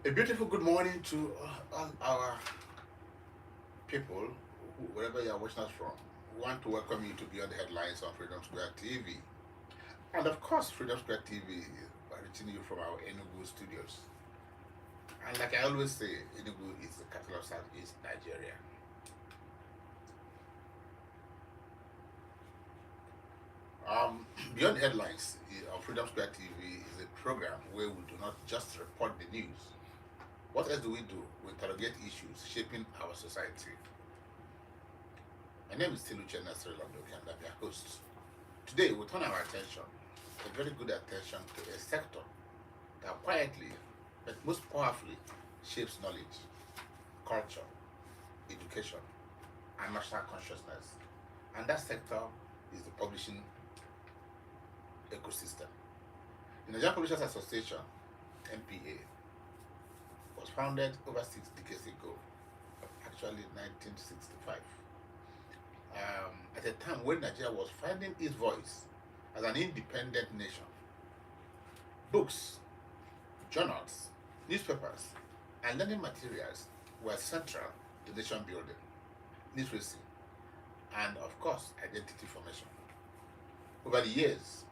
A beautiful good morning to all our people, wherever you are watching us from. We want to welcome you to Beyond the Headlines on Freedom Square TV. And of course, Freedom Square TV is reaching you from our Enugu studios. And like I always say, Enugu is the capital of Southeast Nigeria. Beyond the Headlines on Freedom Square TV is a program where we do not just report the news. What else do? We interrogate issues shaping our society. My name is Tiluche Nasri Londoki and I'm your host. Today we turn our attention, a very good attention, to a sector that quietly but most powerfully shapes knowledge, culture, education, and national consciousness. And that sector is the publishing ecosystem. The Nigerian Publishers Association, NPA, was founded over 6 decades ago, actually 1965, at a time when Nigeria was finding its voice as an independent nation. Books, journals, newspapers, and learning materials were central to nation building, literacy, and of course, identity formation. Over the years,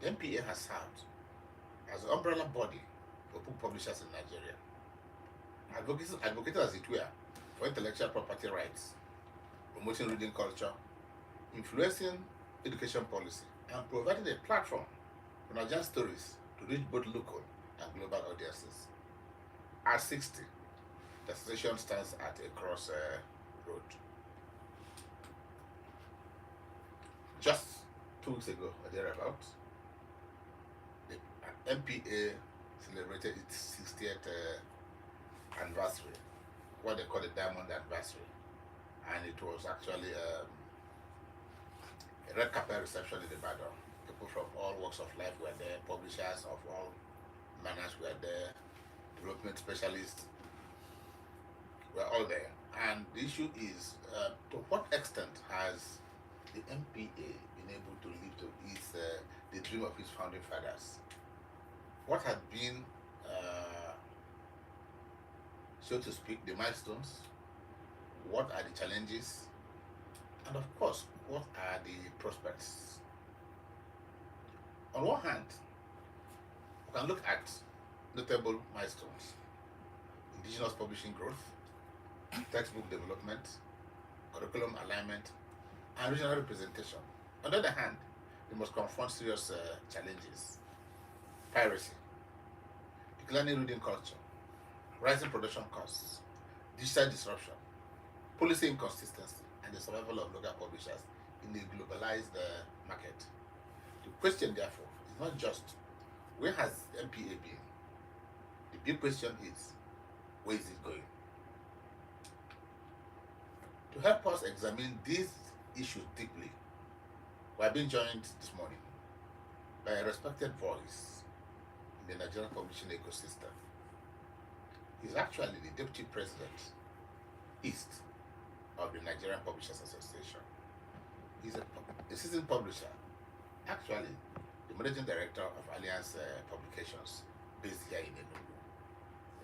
the NPA has served as an umbrella body for book publishers in Nigeria, advocated as it were for intellectual property rights, promoting reading culture, influencing education policy, and providing a platform for Nigerian stories to reach both local and global audiences. At 60, the association stands at a crossroad. Just 2 weeks ago, or thereabouts, the NPA celebrated its 60th anniversary, what they call the Diamond Anniversary, and it was actually a red carpet reception in Ibadan. People from all walks of life were there, publishers of all manners were there, development specialists were all there. And the issue is, to what extent has the MPA been able to live to the dream of its founding fathers? What had been, so to speak, the milestones? What are the challenges? And of course, what are the prospects? On one hand, we can look at notable milestones: indigenous publishing growth, textbook development, curriculum alignment, and regional representation. On the other hand, we must confront serious challenges: piracy, declining reading culture, rising production costs, digital disruption, policy inconsistency, and the survival of local publishers in a globalized market. The question, therefore, is not just where has MPA been? The big question is, where is it going? To help us examine these issues deeply, we are being joined this morning by a respected voice in the Nigerian publishing ecosystem. He's actually the Deputy President East of the Nigerian Publishers Association. He's a seasoned publisher, actually the Managing Director of Alliance Publications, based here in Enugu,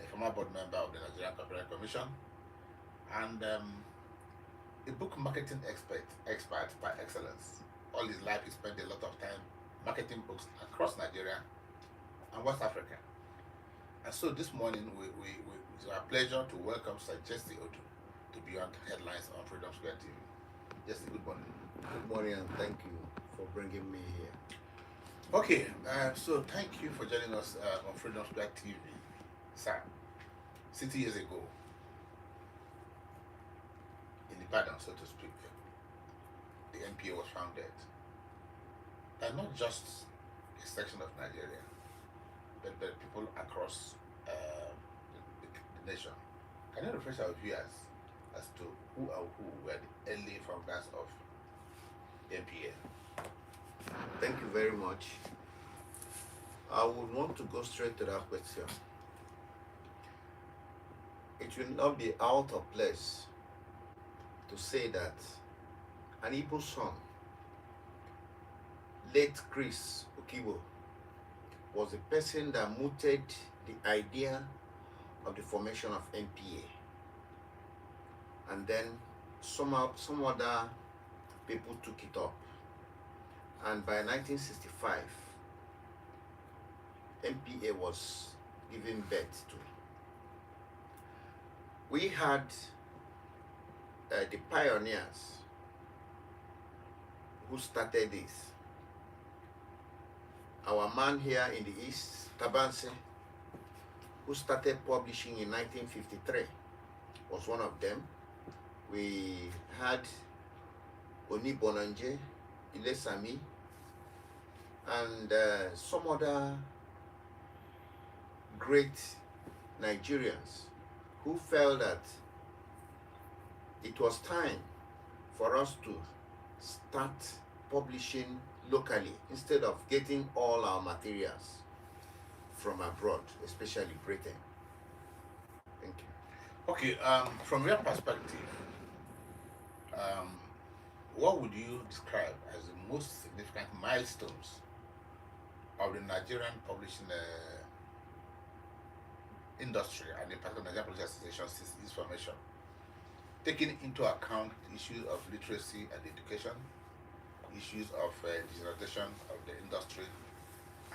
a former board member of the Nigerian Copyright Commission, and a book marketing expert by excellence. All his life, he spent a lot of time marketing books across Nigeria and West Africa. And so this morning, it's our pleasure to welcome Sir Jesse Odu to Beyond Headlines on Freedom Square TV. Jesse, good morning. Good morning and thank you for bringing me here. Okay, so thank you for joining us on Freedom Square TV. Sir, 60 years ago, in Ibadan, so to speak, the NPA was founded. And not just a section of Nigeria, but the people across the nation. Can you refresh our viewers as to who were the early founders of the NPA? Thank you very much. I would want to go straight to that question. It will not be out of place to say that an Igbo son, late Chris Okibo, was the person that mooted the idea of the formation of NPA, and then some other people took it up, and by 1965 NPA was given birth to. We had the pioneers who started this. Our man here in the East, Tabanse, who started publishing in 1953, was one of them. We had Oni Bonanje, Ilesami, and some other great Nigerians who felt that it was time for us to start publishing locally instead of getting all our materials from abroad, especially Britain. Thank you. Okay, from your perspective, what would you describe as the most significant milestones of the Nigerian publishing industry and the part of the Nigerian Publishers Association since its formation, taking into account issues of literacy and education, issues of digitalization of the industry,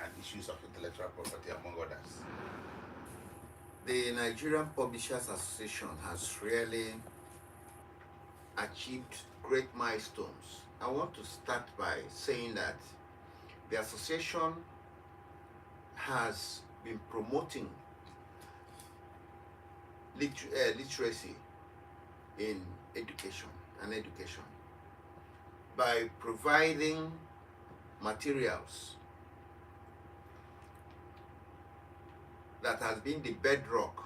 and issues of intellectual property, among others? The Nigerian Publishers Association has really achieved great milestones. I want to start by saying that the association has been promoting literacy in education by providing materials that has been the bedrock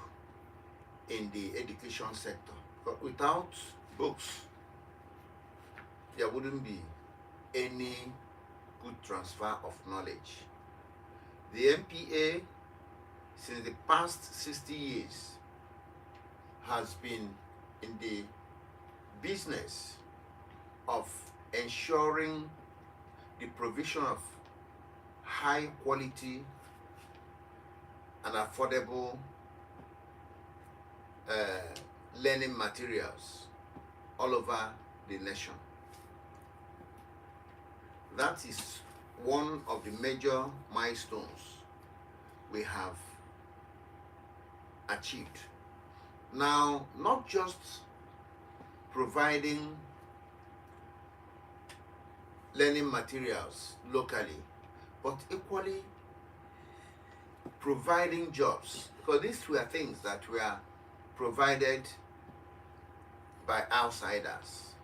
in the education sector. But without books, there wouldn't be any good transfer of knowledge. The NPA, since the past 60 years, has been in the business of ensuring the provision of high quality and affordable learning materials all over the nation. That is one of the major milestones we have achieved. Now, not just providing learning materials locally, but equally providing jobs, because these were things that were provided by outsiders.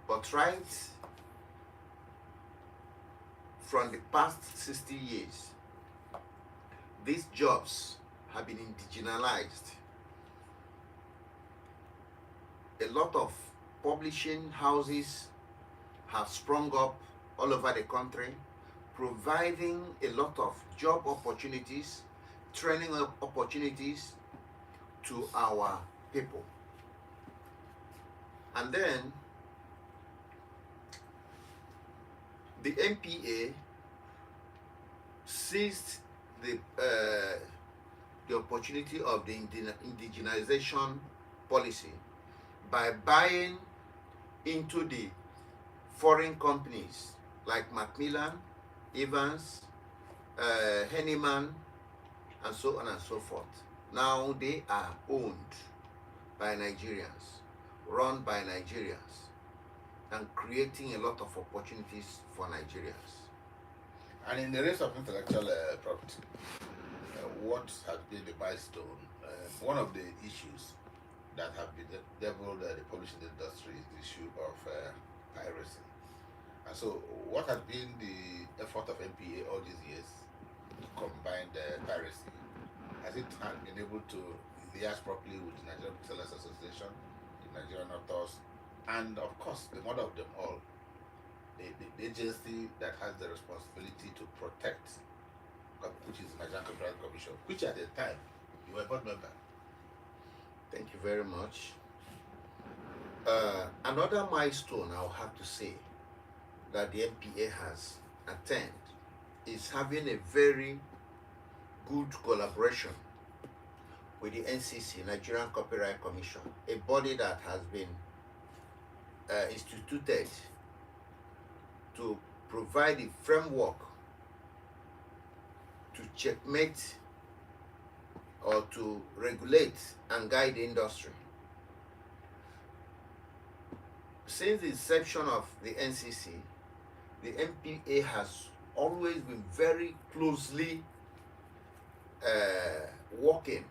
But right from the past 60 years, these jobs have been indigenized. A lot of publishing houses have sprung up all over the country, providing a lot of job opportunities, training opportunities to our people. And then the NPA seized the opportunity of the indigenization policy by buying into the foreign companies like Macmillan, Evans, Henneman, and so on and so forth. Now they are owned by Nigerians, run by Nigerians, and creating a lot of opportunities for Nigerians. And in the race of intellectual property, what has been the milestone? One of the issues that have bedeviled the publishing industry is the issue of piracy. And so, what has been the effort of NPA all these years to combine the piracy? Has it been able to liaise properly with the Nigerian Publishers Association, the Nigerian authors, and of course, the mother of them all, the agency that has the responsibility to protect, which is the Nigerian Copyright Commission, which at the time you were a board member? Thank you very much. Another milestone I'll have to say that the NPA has attained is having a very good collaboration with the NCC, Nigerian Copyright Commission, a body that has been instituted to provide a framework to checkmate or to regulate and guide the industry. Since the inception of the NCC, the MPA has always been very closely working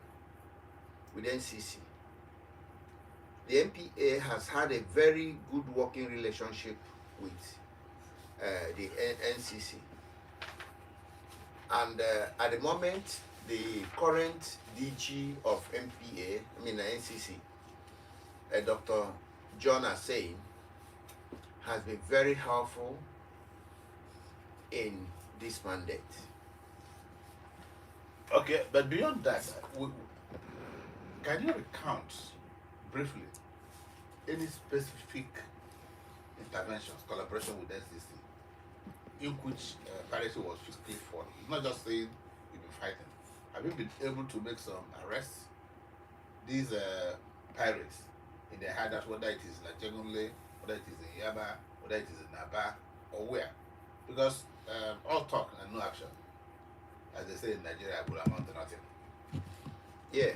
with NCC. The MPA has had a very good working relationship with the NCC. And at the moment, the current DG of NCC, Dr. John Assain, has been very helpful in this mandate. Okay, but beyond that, can you recount briefly any specific interventions, collaboration with NCC, in which piracy was physically fought? It's not just saying you've been fighting. Have you been able to make some arrests? These pirates in their hideouts, whether it is in Ajegunle, whether it is in Yaba, whether it is in Aba, or where? Because all talk and no action, as they say in Nigeria, will amount to nothing. Yeah.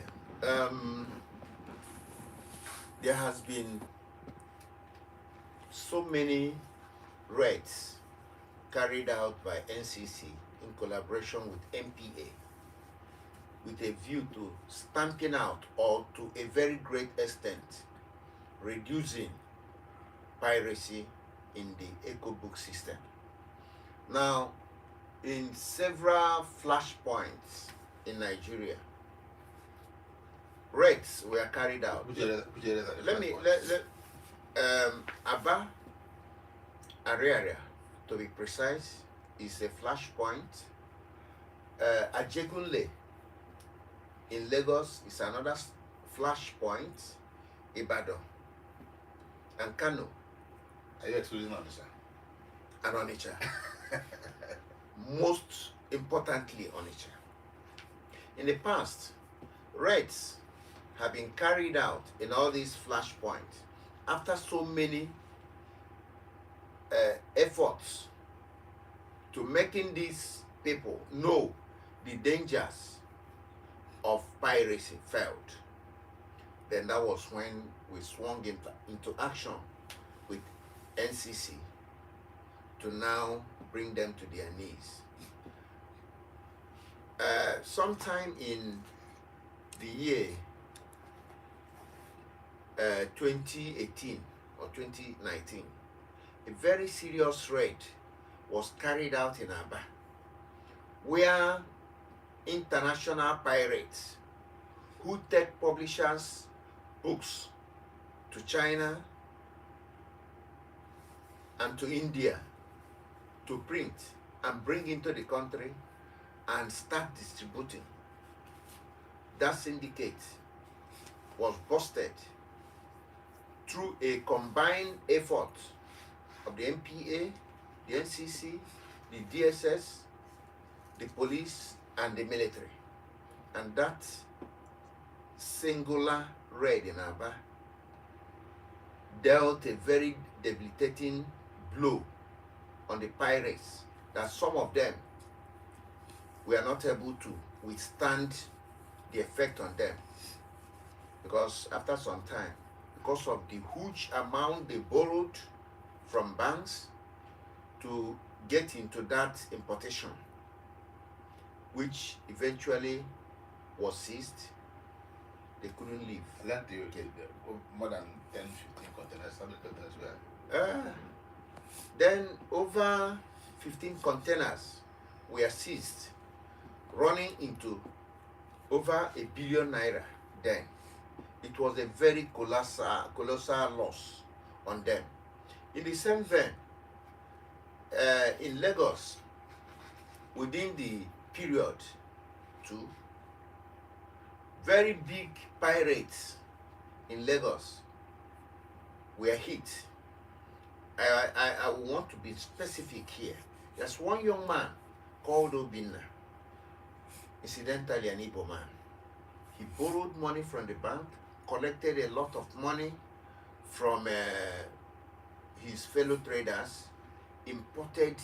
There has been so many raids carried out by NCC in collaboration with MPA with a view to stamping out, or to a very great extent reducing piracy in the EcoBook system. Now, in several flashpoints in Nigeria, raids were carried out. Which areas are the Let me flashpoints? Aba area, to be precise, is a flashpoint. Ajegunle in Lagos is another flashpoint. Ibadan and Kano. Are you excluding Onitsha? And Onitsha. Most importantly, Onitsha. In the past, raids have been carried out in all these flashpoints after so many efforts to making these people know the dangers of piracy failed. Then that was when we swung into action with NCC to now bring them to their knees. Sometime in the year 2018 or 2019, a very serious raid was carried out in Aba, where international pirates who take publishers' books to China and to India to print and bring into the country and start distributing. That syndicate was busted through a combined effort of the MPA, the NCC, the DSS, the police, and the military. And that singular raid in Aba dealt a very debilitating blow on the pirates, that some of them were not able to withstand the effect on them, because after some time, because of the huge amount they borrowed from banks to get into that importation, which eventually was seized, they couldn't leave. That the more than 10, 15 containers, 100 containers were. Then over 15 containers were seized, running into over ₦1 billion. Then it was a very colossal loss on them. In the same vein, in Lagos, within the period too, very big pirates in Lagos were hit. I want to be specific here. There's one young man called Obinna. incidentally an Igbo man. He borrowed money from the bank, collected a lot of money from his fellow traders, imported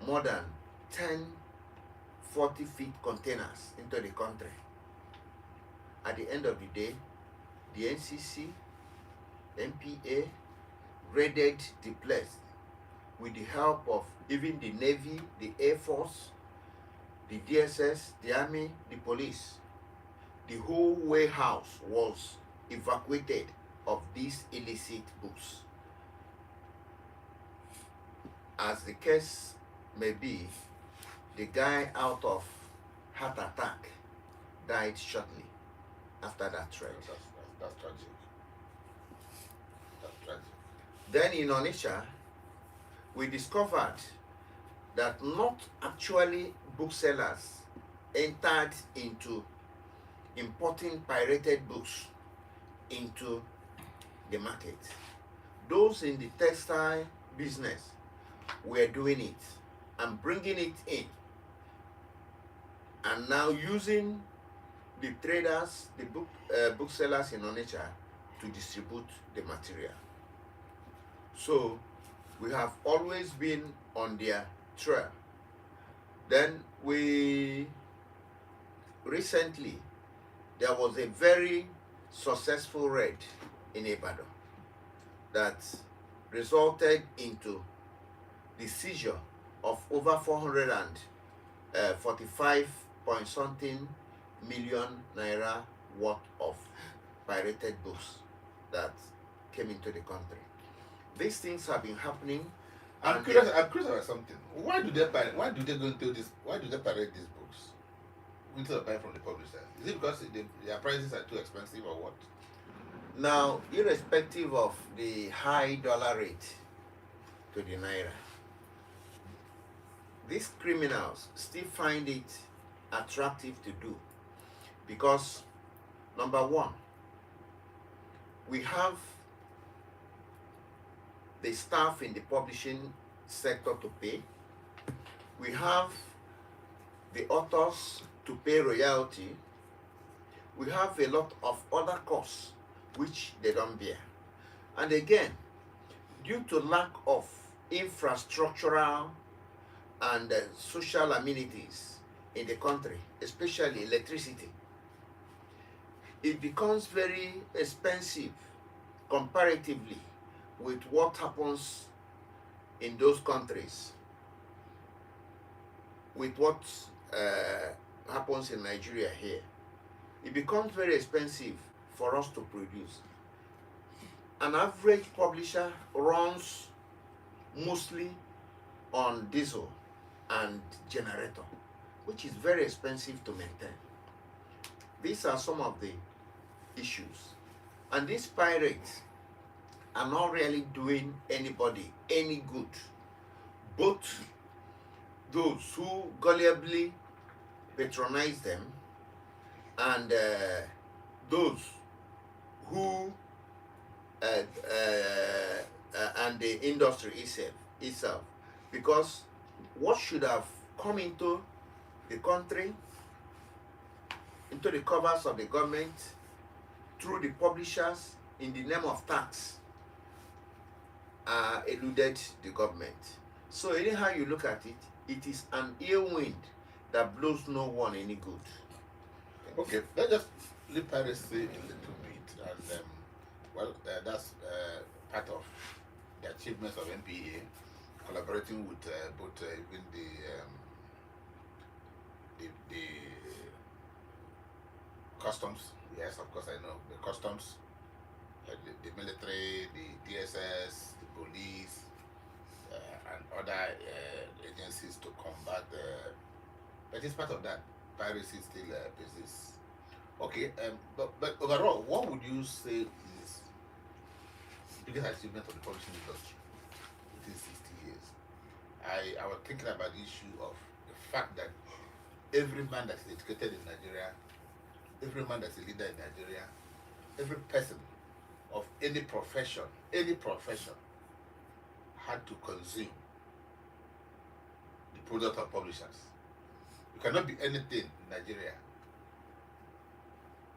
more than 10 40-feet containers into the country. At the end of the day, the NCC, MPA raided the place with the help of even the Navy, the Air Force, the DSS, the Army, the police. The whole warehouse was evacuated of these illicit books. As the case may be, the guy out of heart attack died shortly after that threat. That's tragic. That's tragic. Then in Onitsha, we discovered that not actually booksellers entered into importing pirated books into the market. Those in the textile business were doing it and bringing it in, and now using the traders, the booksellers in Onitsha to distribute the material. So we have always been on their trail. Then recently there was a very successful raid in Ibadan that resulted into the seizure of over 445 point something million naira worth of pirated books that came into the country. These things have been happening. I'm curious about something. Why do they pirate? Why do they go into this? Why do they pirate these books instead of buying from the publishers? Is it because their prices are too expensive or what? Now, irrespective of the high dollar rate to the naira, these criminals still find it attractive to do, because number one, we have the staff in the publishing sector to pay. We have the authors to pay royalty. We have a lot of other costs which they don't bear. And again, due to lack of infrastructural and social amenities in the country, especially electricity, it becomes very expensive comparatively with what happens in those countries, with what happens in Nigeria here. It becomes very expensive for us to produce. An average publisher runs mostly on diesel and generator, which is very expensive to maintain. These are some of the issues. And these pirates are not really doing anybody any good. Both those who gullibly patronize them and those who and the industry itself, because what should have come into the country, into the covers of the government through the publishers in the name of tax, eluded the government. So anyhow you look at it, it is an ill wind that blows no one any good. Okay, let's just leave piracy a little bit, and that's part of the achievements of MPA, collaborating with both even the customs. Yes, of course I know the customs, the military, the DSS, the police, and other agencies to combat. But it's part of that. Piracy still persists. Okay, but overall, what would you say is the biggest achievement of the publishing industry within 60 years? I was thinking about the issue of the fact that every man that is educated in Nigeria, every man that's a leader in Nigeria, every person of any profession had to consume the product of publishers, You cannot be anything in Nigeria.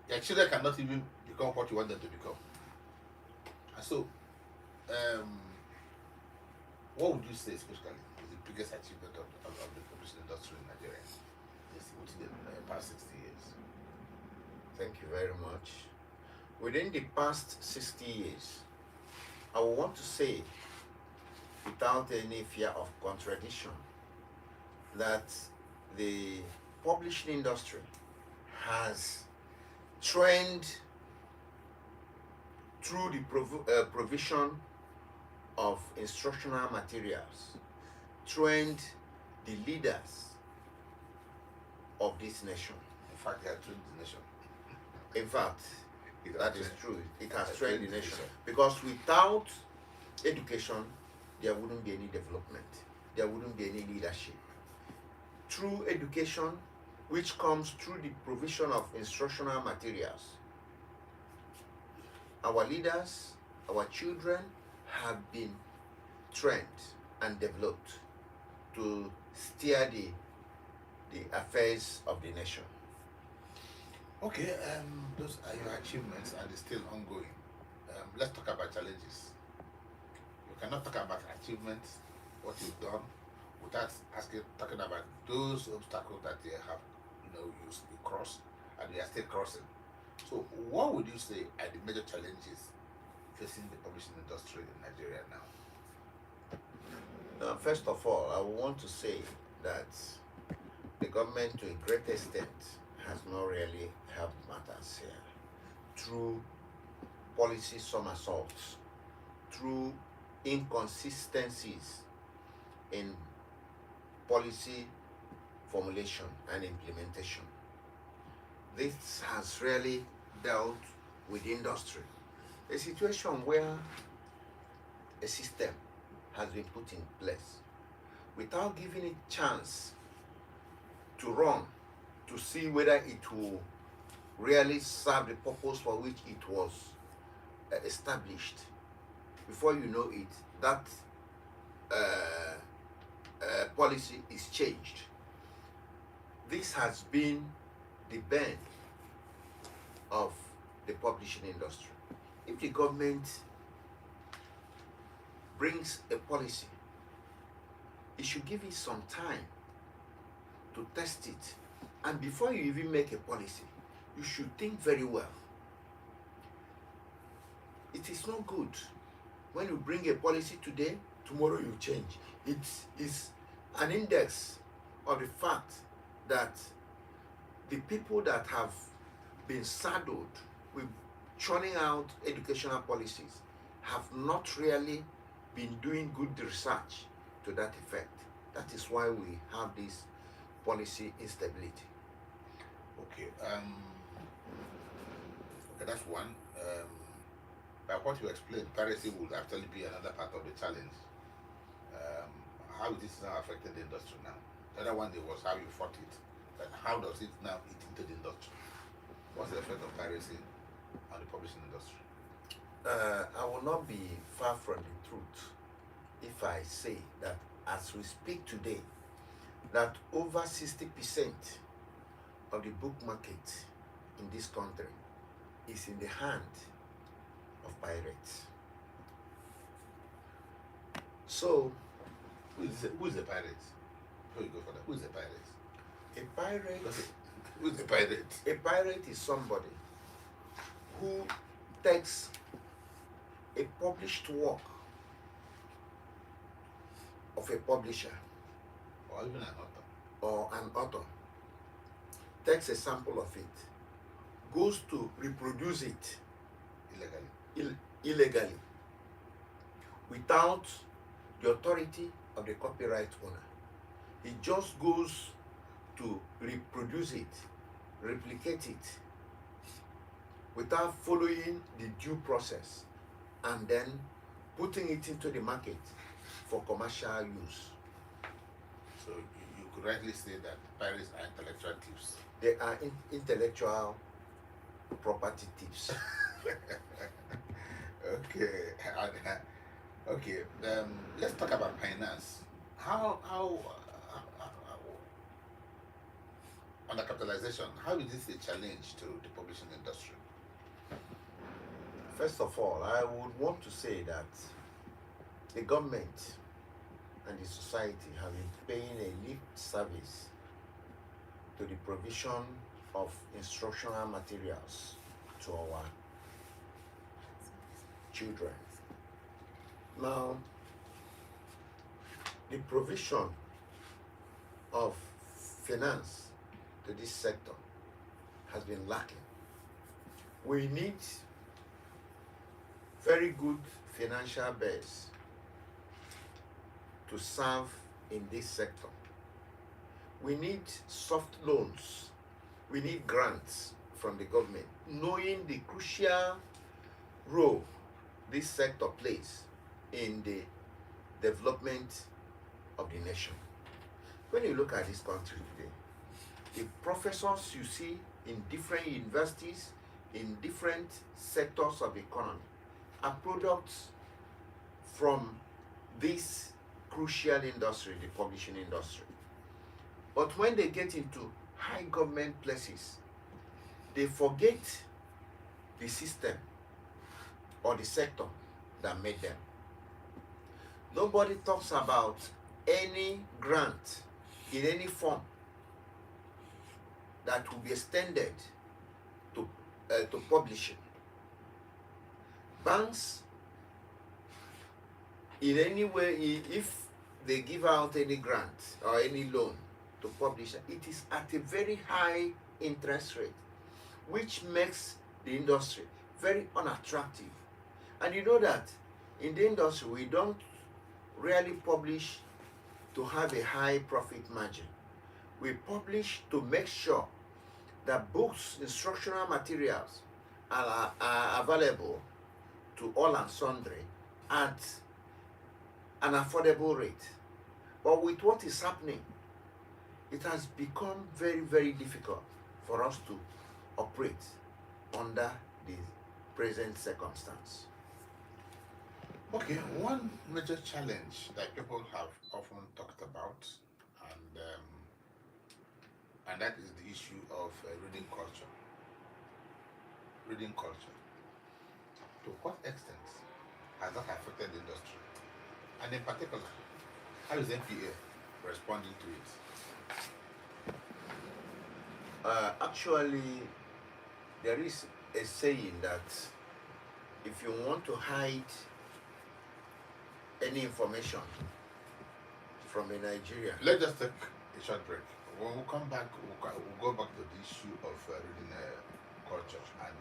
Your children cannot even become what you want them to become. And so, what would you say, especially, is the biggest achievement of the publishing industry in Nigeria within the past 60 years? Thank you very much. Within the past 60 years, I would want to say, without any fear of contradiction, that the publishing industry has trained through the provision of instructional materials, trained the leaders of this nation. In fact, they have trained the nation. In fact, It that has is trained- true. It it has has trained trained the the nation. nation. Because without education, there wouldn't be any development. There wouldn't be any leadership. Through education, which comes through the provision of instructional materials, our leaders, our children have been trained and developed to steer the affairs of the nation. Okay, those are your achievements and it's still ongoing. Let's talk about challenges. You cannot talk about achievements, what you've done, without talking about those obstacles that you have, you cross and you are still crossing. So, what would you say are the major challenges facing the publishing industry in Nigeria now? Now, first of all, I want to say that the government, to a great extent, has not really helped matters here through policy somersaults, through inconsistencies in policy formulation and implementation. This has really dealt with industry. A situation where a system has been put in place without giving it chance to run, to see whether it will really serve the purpose for which it was established. Before you know it, that policy is changed. This has been the bane of the publishing industry. If the government brings a policy, it should give it some time to test it. And before you even make a policy, you should think very well. It is not good when you bring a policy today, tomorrow you change. It is an index of the fact that the people that have been saddled with churning out educational policies have not really been doing good research to that effect. That is why we have this policy instability. Okay, that's one. By what you explained, piracy would actually be another part of the challenge. How this now affected the industry now? The other one there was how you fought it, but how does it now eat into the industry? What's the effect of piracy on the publishing industry? I will not be far from the truth if I say that as we speak today, that over 60% of the book market in this country is in the hand of pirates. So, Who is the pirate? Before you go for that, who is the pirate? a pirate, Who is the pirate? a pirate is somebody who takes a published work of a publisher Or even an author? or an author, takes a sample of it, goes to reproduce it Illegally. illegally without the authority of the copyright owner. He just goes to reproduce it, replicate it, without following the due process, and then putting it into the market for commercial use. So you could rightly say that pirates are intellectual thieves. They are intellectual property thieves. Okay. Okay. Let's talk about finance. How commercialization, how is this a challenge to the publishing industry? First of all, I would want to say that the government and the society have been paying a lip service to the provision of instructional materials to our children. Now, the provision of finance to this sector has been lacking. We need very good financial base to serve in this sector. We need soft loans. We need grants from the government, knowing the crucial role this sector plays in the development of the nation. When you look at this country today, the professors you see in different universities, in different sectors of the economy, are products from this crucial industry, the publishing industry. But when they get into high government places, they forget the system or the sector that made them. Nobody talks about any grant in any form that will be extended to publishing. Banks, in any way, if they give out any grant or any loan to publish, it is at a very high interest rate, which makes the industry very unattractive. And you know that in the industry, we don't really publish to have a high profit margin. We publish to make sure that books, instructional materials are available to all and sundry at an affordable rate. But with what is happening, it has become very, very difficult for us to operate under the present circumstance. Okay, one major challenge that people have often talked about, and that is the issue of reading culture. Reading culture. To what extent has that affected the industry? And in particular, how is NPA responding to it? Actually, there is a saying that if you want to hide any information from a Nigerian, Let's just take a short break. When we come back, we'll go back to the issue of reading culture and